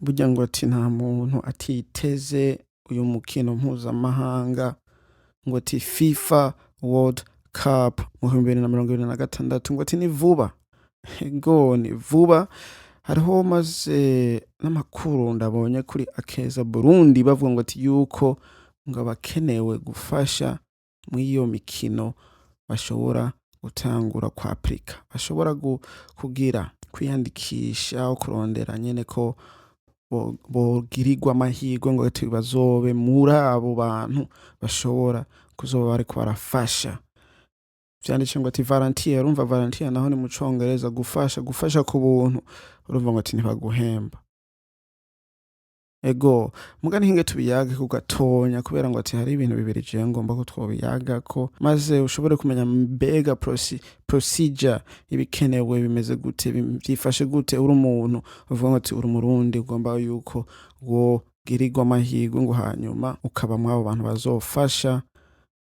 burya ngo ati nta muntu atiteze uyu mukino mpuzamahanga ngo ati FIFA World Cup mu 2026 ngo ati ni vuba. Ego ni vuba. Hariho maze n'amakuru ndabonye kuri Akeza Burundi bavuga ngo ati yuko ngo abakenewe gufasha mu iyo mikino bashobora gutangura kwa Afrika, bashobora kugira kwiyandikisha o kurondera nyene ko bogirirwa amahirwe ngo ati bazobe muri abo bantu bashobora kuzoba bariko barafasha. Vyanditse ngo ati volunteer, urumva volunteer naho ni mu Congereza gufasha ku buntu, urumva ngo ati ntibaguhemba. Ego mugani hinge tubiyage ku gatonya kubera ngo ati hari ibintu bibiri je ngomba ko twobiyagako maze ushobore kumenya mbega procedure ibikenewe bimeze gute, byifashe gute uri umuntu uvuga ngo ati uri umurundi ugomba yuko wogirirwa amahirwe ngo hanyuma ukaba mu abo bantu bazofasha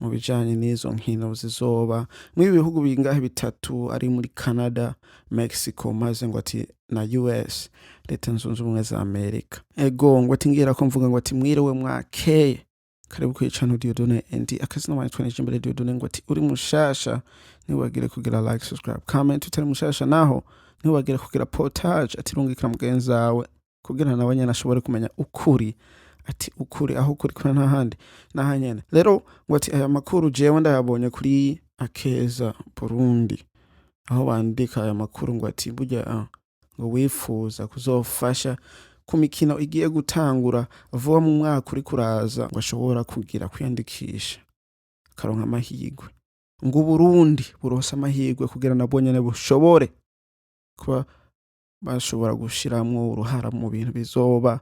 mu bijanye n'izo nkino zizoba mu bihugu bingahe bitatu ari muri Canada, Mexico maze ngo ati na US, Leta Zunze Ubumwe za Amerika. Ego ngo ati ngira ko mvuga ngo ati mwiriwe mwakeye karibu kwicana Dieudonné Ndi akazina manje twaneje imbere Dieudonné ngo ati uri mushasha niwagire kugira like, subscribe, comment, utari mushasha naho niwagire kugira portage ati rungikira mugenzi wawe kugira nabanye nashobore kumenya ukuri ati ukuri aho kuri kuna ntahandi nahanyene. Rero ngo ati aya makuru jewe ndayabonye kuri Akeza Burundi aho bandika aya makuru ngo ati burya ngo wifuza kuzofasha ku mikino igiye gutangura vuba mu mwaka uri kuraza ngo ashobora kugira kwiyandikisha karonka amahirwe ngo Burundi burosa amahirwe kugira nabwo nyene bushobore kuba bashobora gushiramwo uruhara mu bintu bizoba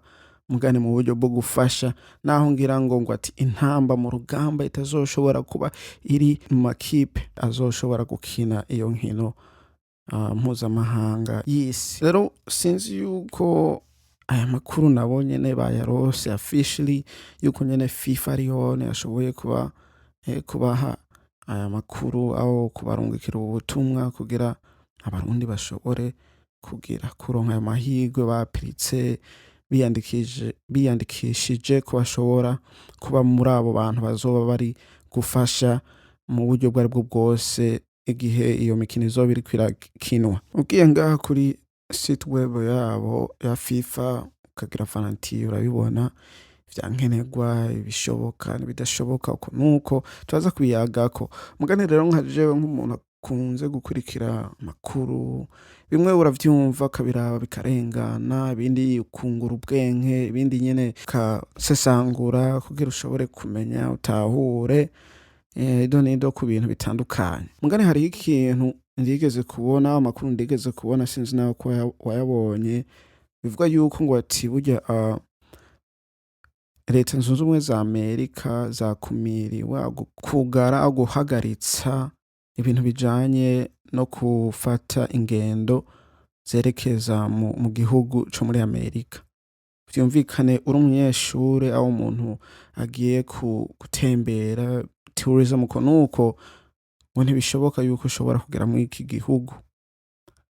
mugane mu buryo bwo gufasha naho ngira ngo ati intamba mu rugamba itazoshobora kuba iri mu makipe azoshobora gukina iyo nkino mpuzamahanga y'isi. Rero sinzi yuko aya makuru nabonye ne bayarose officially yuko nyene FIFA ariyo yashoboye kubaha aya makuru aho kubarungikira ubutumwa kugira abarundi bashobore kugira kuronka aya mahirwe bapiritse biyandikishije ko bashobora kuba muri abo bantu bazoba bari gufasha mu buryo bwari bwo bwose igihe iyo mikino izoba iri kwirakinwa. Ugiye ngaha kuri site web yabo ya FIFA ukagira volunteer urabibona vyankenerwa ibishoboka n'ibidashoboka uko nuko turaza kubiyagako. Mugane rero nka jewe nk'umuntu kunze gukurikira makuru bimwe uravyumva kabiraba bikarengana ibindi ukungura ubwenge ibindi nyene kasesangura kugira ushobore kumenya utahure nido ku bintu bitandukanye. Mugane hari ikintu ndigeze kubona amakuru ndigeze kubona sinzi nawe ko wayabonye bivuga yuko ngo ati burya Leta Zunze Ubumwe za Amerika zakumiriwe kugara guhagaritsa ibintu bijanye no gufata ingendo zerekeza mu gihugu cyo muri Amerika. Vyumvikane uri umunyeshure aho umuntu agiye gutembera tourism uko nuko ngo ntibishoboka yuko ushobora kugera muri iki gihugu.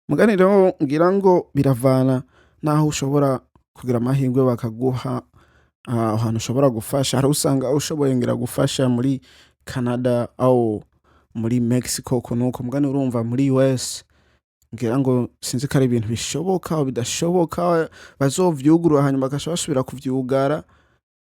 Mugani rero ngira ngo biravana naho ushobora kugira amahirwe bakaguha ahantu ushobora gufasha. Hari usanga ushoboye ngira gufasha muri Canada au muri Mexico kunuko mugani urumva muri US ngira ngo sinzi ko ari ibintu bishoboka au bidashoboka bazovyugurura hanyuma bakashobora kuvyugara.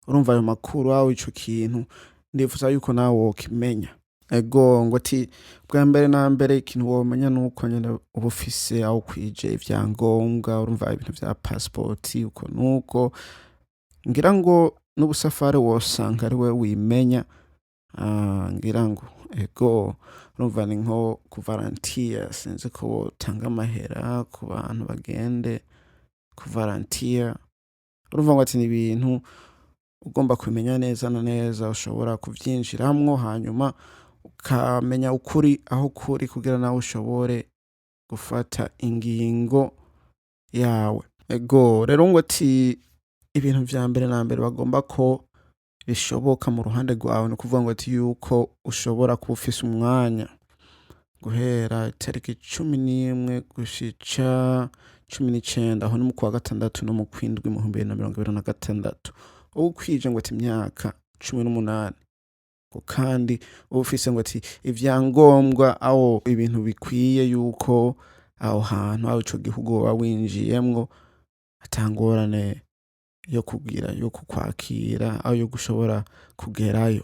Urumva ayo makuru au ico kintu ndifuza yuko nawe wokimenya. Ego ngo ati bwa mbere na mbere ikintu womenya nuko nyene ubufise au kwije ivyangombwa urumva ibintu vya passport uko nuko ngira ngo n'ubusafari wosanga ari we wimenya ngira ngo ego urumva ni nko ku volunteer sinzi ko tanga amahera ku bantu bagende ku volunteer. Urumva ngo ati ni ibintu ugomba kumenya neza na neza ushobora kuvyinjiramwo hanyuma ukamenya ukuri aho kuri kugira nawe ushobore gufata ingingo yawe. Ego rero ngo ati ibintu vya mbere na mbere bagomba ko bishoboka mu ruhande rwawe no kuvuga ngo ati yuko ushobora kuba ufise umwanya guhera itariki 11 gushika 19 aho ni mu kwa gatandatu no mu kwindwi mu 2026 uba ukwije ngo ati imyaka 18 ngo kandi uba ufise ngo ati ivyangombwa aho ibintu bikwiye yuko aho hantu aho ico gihugu woba winjiyemwo atangorane yo kukwakira aho yo gushobora kugerayo.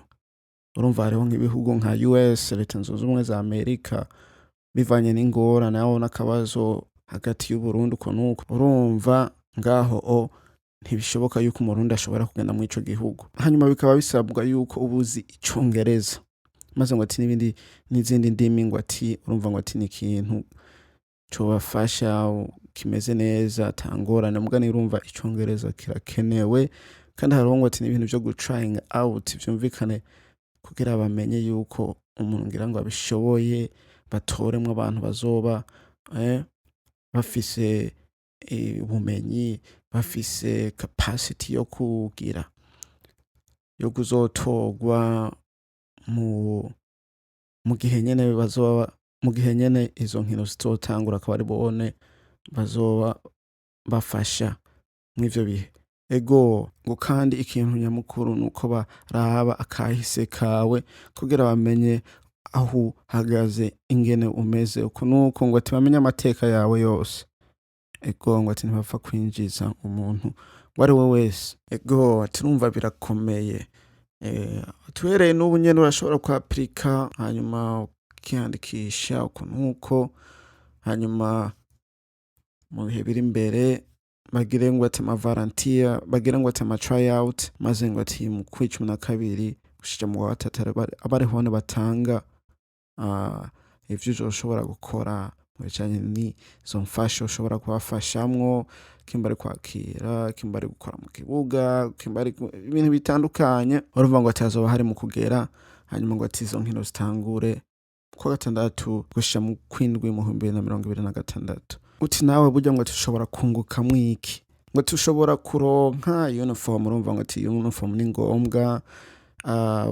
Urumva hariho nk'ibihugu nka US, Leta Zunze Ubumwe za Amerika, bivanye n'ingorane aho n'akabazo hagati y'Uburundi uko nuko, urumva ngaho ntibishoboka yuko umurundi ashobora kugenda muri ico gihugu. Hanyuma bikaba bisabwa yuko ubuzi icongereza, maze ngo ati n'izindi ndimi ngo ati urumva ngo ati ni ikintu cobafasha kimeze neza atangorane, muga urumva icongereza kirakenewe, kandi hariho ngo ati n'ibintu vyo trying out vyumvikane kugira bamenye yuko umuntu ngira ngo abishoboye, batoremwo abantu bazoba bafise ubumenyi, bafise capacity yo kuzotorwa mu gihe nyene bazoba mu gihe nyene izo nkino zizotangura, akaba ari bone bazoba bafasha mw'ivyo bihe. Ego ngo kandi ikintu nyamukuru nuko baraba akahise kawe kugira bamenye aho uhagaze ingene umeze uko nuko ngo ati bamenye amateka yawe yose. Ego ngo ati ntibapfa kwinjiza umuntu ngo ari we wese. Ego turumva birakomeye. Tuhereye n'ubu nyene urashobora kwapurika hanyuma ukiyandikisha uko nuko, hanyuma mu bihe biri imbere bagire ngo ati volunteer, bagire ngo ati tryout, maze ngo ati mu kwa 12 gushika mu wa 3 abariho batanga ivyo uzoshobora gukora mu bijanye n'izo mfasha ushobora kubafashamwo, kimba ari kwakira, kimba ari gukora mu kibuga, kimba ari ibintu bitandukanye. Urumva ngo ati hazoba hari mu kugera, hanyuma ngo ati izo nkino zitangure kwa gatandatu gushika mu kwindwi mu 2026. Uti nawe burya ngo tushobora kunguka mwiki, ngo tushobora kuronka uniform. Urumva ngo ati uniform ni ngombwa,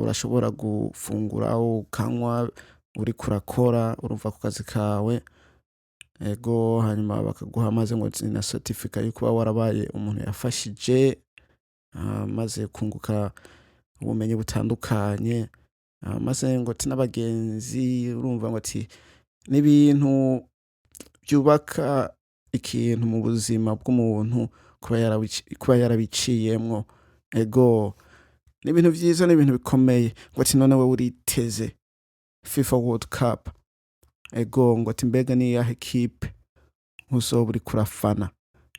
urashobora gufungura ukanywa uri kurakora, urumva ku kazi kawe. Ego hanyuma bakaguha maze ngo na certificate yuko warabaye umuntu yafashije, maze kunguka ubumenyi butandukanye, maze ngo ati n'abagenzi. Urumva ngo ati n'ibintu byubaka ikintu mu buzima bw'umuntu kuba yarabiciyemwo. Ego n'ibintu vyiza, n'ibintu bikomeye. Ngo ati none we uriteze FIFA World Cup. Ego ngo ati mbega ni yahe equipe uzoba uri kurafana?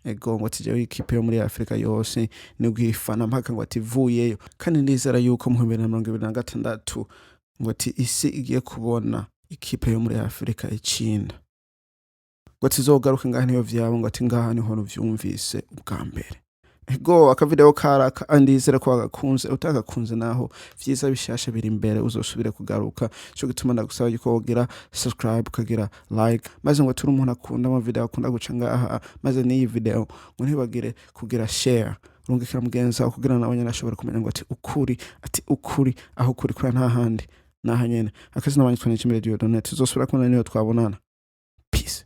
Ego ngo ati jewe ikipe yo muri Afrika yose ni gwifana mpaka ngo ati vuyeyo, kandi ndizera yuko mu 2026 ngo ati isi igiye kubona ikipe yo muri Afrika icinda. Ngo ati zogaruka ngaha niyo vyabo, ngo ati ngaha niho nuvyumvise ubwa mbere. Ego akavideo karaka, andizera ko agakunze, utagakunze naho vyiza bishasha biri imbere uzosubire kugaruka. Cyo gituma ndagusaba yuko wogira subscribe, ukagira like, maze ngo turi umuntu akunda ama video akunda guca ngaha, maze n'iyi video ngo ntibagire kugira share, urungikira mugenzi wawe kugira nawe nyene ashobora kumenya ngo ati ukuri aho kuri kuri nta handi naha nyene. Akazi n'abanyitwa n'ikimere Dieudonné, tuzosubira kubona niyo twabonana. Peace.